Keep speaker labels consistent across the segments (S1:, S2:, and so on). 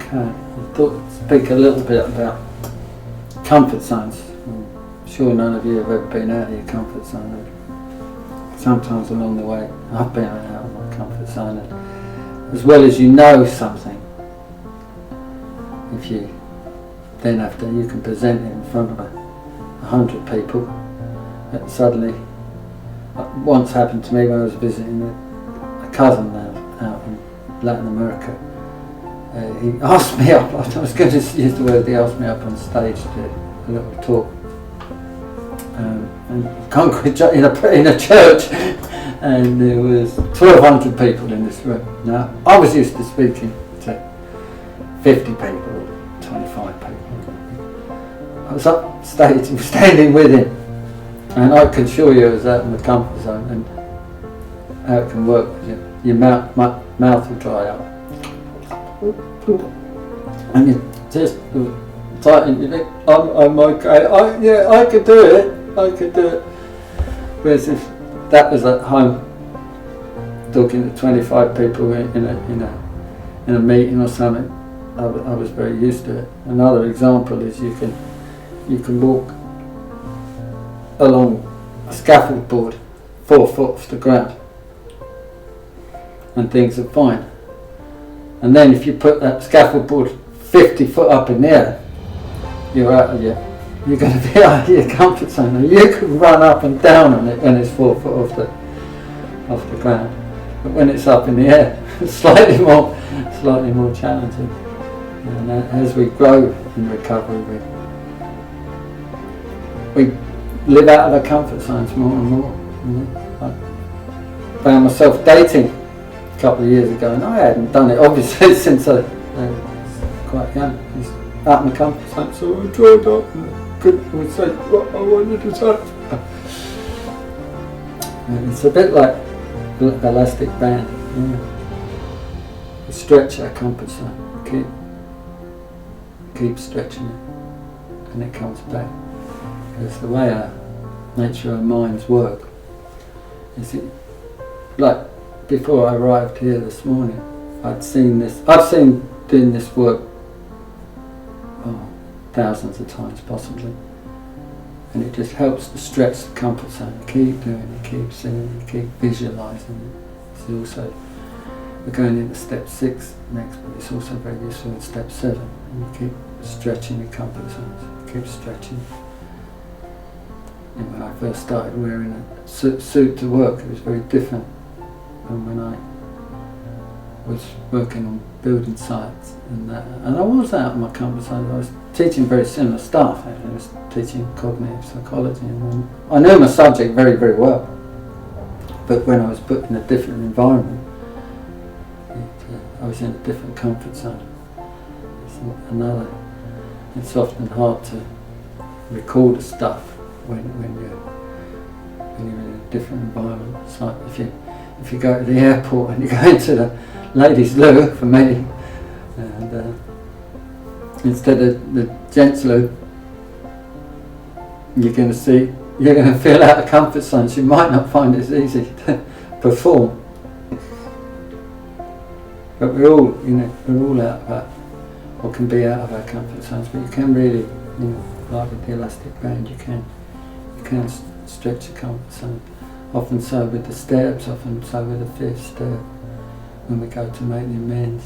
S1: Okay, I thought to speak a little bit about comfort zones. I'm sure none of you have ever been out of your comfort zone. Sometimes along the way I've been out of my comfort zone, and as well as you know something, if you then you can present it in front of 100 people, and suddenly, once happened to me when I was visiting a cousin out in Latin America. He asked me up, I was going to use the word, he asked me up on stage to do a little talk and concrete in a church, and there was 1,200 people in this room. Now, I was used to speaking to 50 people, 25 people. I was up stage, standing with him, and I can assure you I was out in the comfort zone, and how it can work. Your mouth will dry up. And you just tighten, you think, I'm okay, I could do it. Whereas if that was at home, talking to 25 people in a meeting or something, I was very used to it. Another example is you can walk along a scaffold board 4 foot off the ground and things are fine. And then if you put that scaffold board 50 foot up in the air, you're going to be out of your comfort zone. And you can run up and down on it when it's 4 foot off the ground. But when it's up in the air, it's slightly more challenging. And as we grow in recovery, we live out of our comfort zones more and more. I found myself dating a couple of years ago, and I hadn't done it obviously since I was quite young. I was out in the comfort zone, so I tried up and couldn't say what I wanted to say. And it's a bit like elastic band. We stretch our comfort zone, keep stretching it, and it comes back. It's the way our nature of our minds work. Like before I arrived here this morning, I've seen doing this work thousands of times possibly, and it just helps to stretch the comfort zone. Keep doing it, keep seeing it, keep visualising it. It's also, we're going into step 6 next, but it's also very useful in step 7, and you keep stretching your comfort zones, keep stretching. And when I first started wearing a suit to work, it was very different from when I was working on building sites and that. And I was out of my comfort zone. I was teaching very similar stuff. I was teaching cognitive psychology, and I knew my subject very, very well. But when I was put in a different environment, I was in a different comfort zone. It's often hard to recall the stuff when you're in a different environment. It's like if you go to the airport and you go into the ladies' loo, for me, and instead of the gents' loo, you're going to feel out of comfort zone. So you might not find it as easy to perform. But we're all out of our, or can be out of our comfort zones. But you can really, like with the elastic band, you can stretch your comfort zone. Often so with the steps, often so with the 5th step, when we go to make the amends.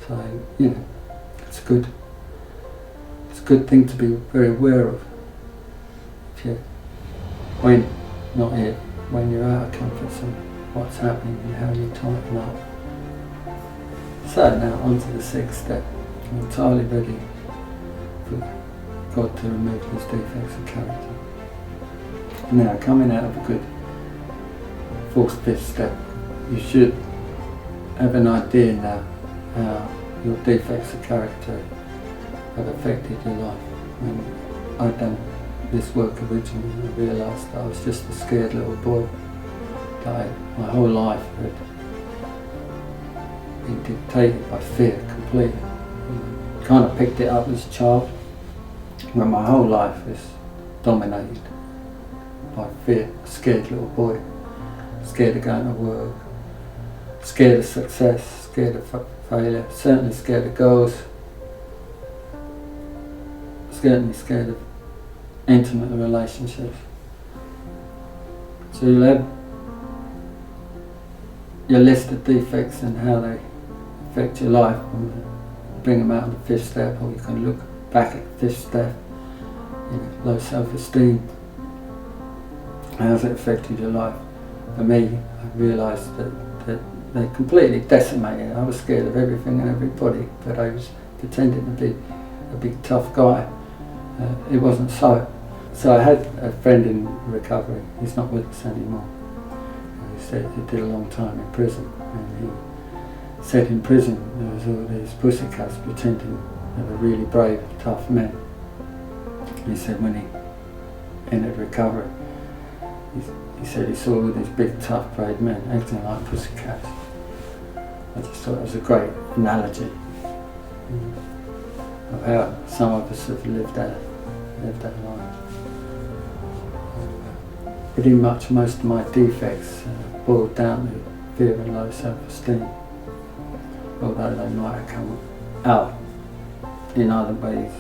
S1: So, it's good. It's a good thing to be very aware of. When you're out of comfort zone, what's happening and how you tighten up. So now onto the 6th step. I'm entirely ready for God to remove these defects of character. Now, coming out of a good 4th, 5th step, you should have an idea now how your defects of character have affected your life. When I'd done this work originally, I realised that I was just a scared little boy. That my whole life had been dictated by fear completely. Kind of picked it up as a child, when my whole life is dominated by fear. A scared little boy, scared of going to work, scared of success, scared of failure, certainly scared of girls, certainly scared of intimate relationships. So you'll have your list of defects and how they affect your life, and bring them out on the fifth step, or you can look back at the fifth step, low self-esteem. How's it affected your life? For me, I realised that they completely decimated. I was scared of everything and everybody, but I was pretending to be a big tough guy. It wasn't so. So I had a friend in recovery. He's not with us anymore. He said he did a long time in prison, and he said in prison there was all these pussycats pretending they were really brave, tough men. He said when he entered recovery, he said he saw all these big, tough, brave men acting like pussycats. I just thought it was a great analogy of how some of us have lived our lives. Pretty much most of my defects boiled down to fear and low self-esteem, although they might have come out in other ways.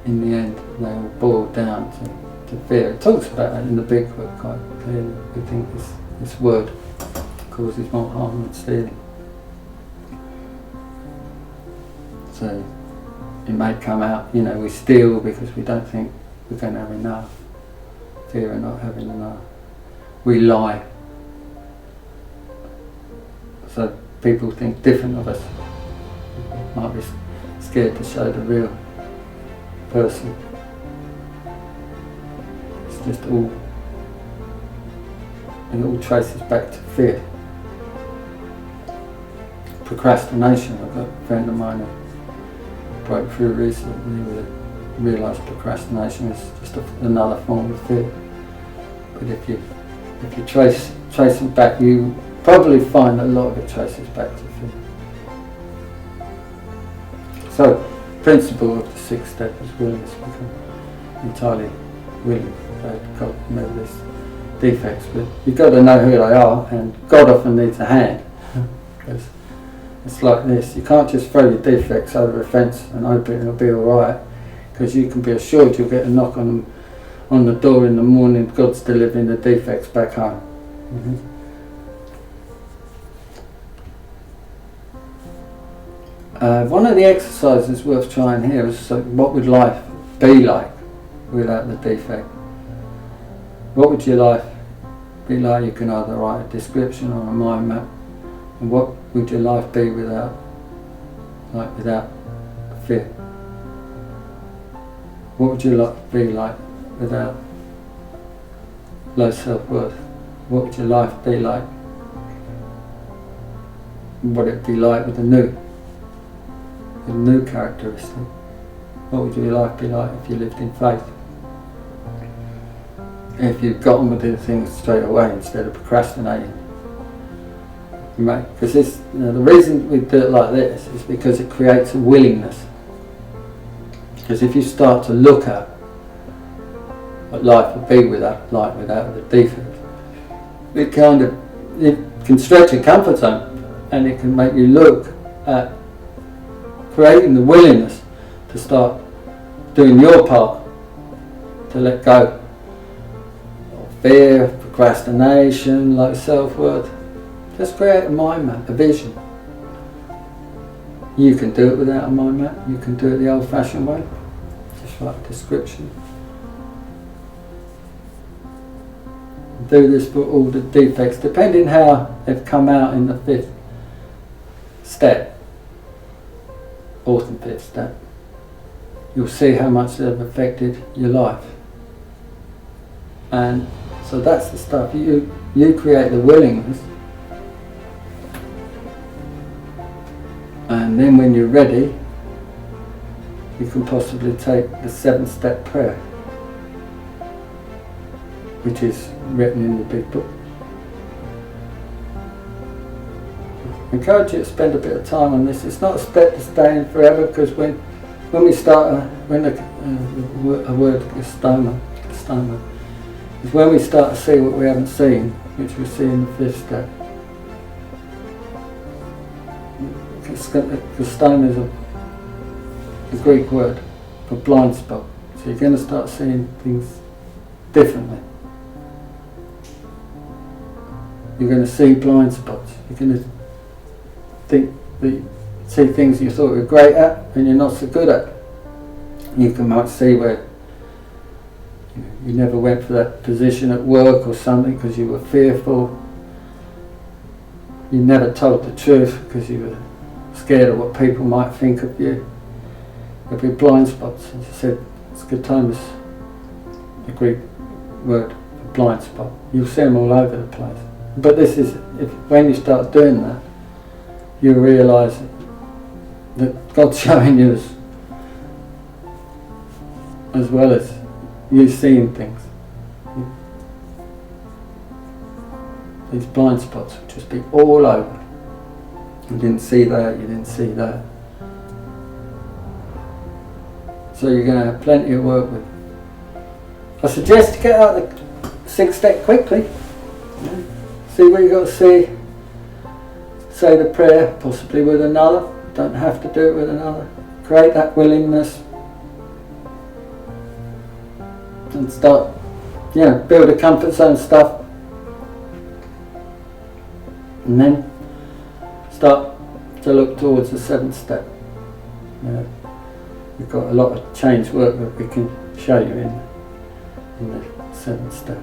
S1: In the end, they all boil down to fear. It talks about that in the big book quite clearly. We think this word causes more harm than stealing. So it may come out, we steal because we don't think we're going to have enough. Fear of not having enough. We lie. So people think different of us. Might be scared to show the real person. It's just it all traces back to fear. Procrastination. I've got a friend of mine who broke through recently with realised procrastination is just another form of fear. But if you trace it back, you probably find a lot of it traces back to fear. So, principle of the sixth step is willingness to become entirely willing to cope with these defects. But you've got to know who they are, and God often needs a hand. Because it's like this, you can't just throw your defects over a fence and hope it'll be alright, because you can be assured you'll get a knock on the door in the morning, God's delivering the defects back home. One of the exercises worth trying here is what would life be like without the defect? What would your life be like? You can either write a description or a mind map. And what would your life be without fear? What would your life be like without low self-worth? What would your life be like? What would it be like with a new characteristic? What would your life be like if you lived in faith? If you got on with doing things straight away instead of procrastinating. Right? Because the reason we do it like this is because it creates a willingness. Because if you start to look at what life would be without the defect, it can stretch your comfort zone, and it can make you look at creating the willingness to start doing your part to let go of fear, procrastination, low self-worth. Just create a mind map, a vision. You can do it without a mind map. You can do it the old-fashioned way. Just write a description. Do this for all the defects, depending how they've come out in the fifth step, fourth and fifth step. You'll see how much they've affected your life. And so that's the stuff. You create the willingness. And then when you're ready, you can possibly take the 7-step prayer, which is written in the big book. I encourage you to spend a bit of time on this. It's not a step to stay in forever, because when we start, a word stoma is when we start to see what we haven't seen, which we see in the 5th step. Stone is a Greek word for blind spot. So you're going to start seeing things differently. You're going to see blind spots. You're going to see things you thought you were great at and you're not so good at. You might see where you never went for that position at work or something because you were fearful. You never told the truth because you were scared of what people might think of you. There'll be blind spots. As I said, scotoma is a Greek word for blind spot. You'll see them all over the place. But this is, when you start doing that, you realise that God's showing you as well as you seeing things. These blind spots will just be all over. You didn't see that, you didn't see that. So you're going to have plenty of work with. I suggest you get out the 6th step quickly. See what you've got to see. Say the prayer, possibly with another. Don't have to do it with another. Create that willingness. And start, build a comfort zone stuff. And then start to look towards the 7th step. We've got a lot of change work that we can show you in the 7th step.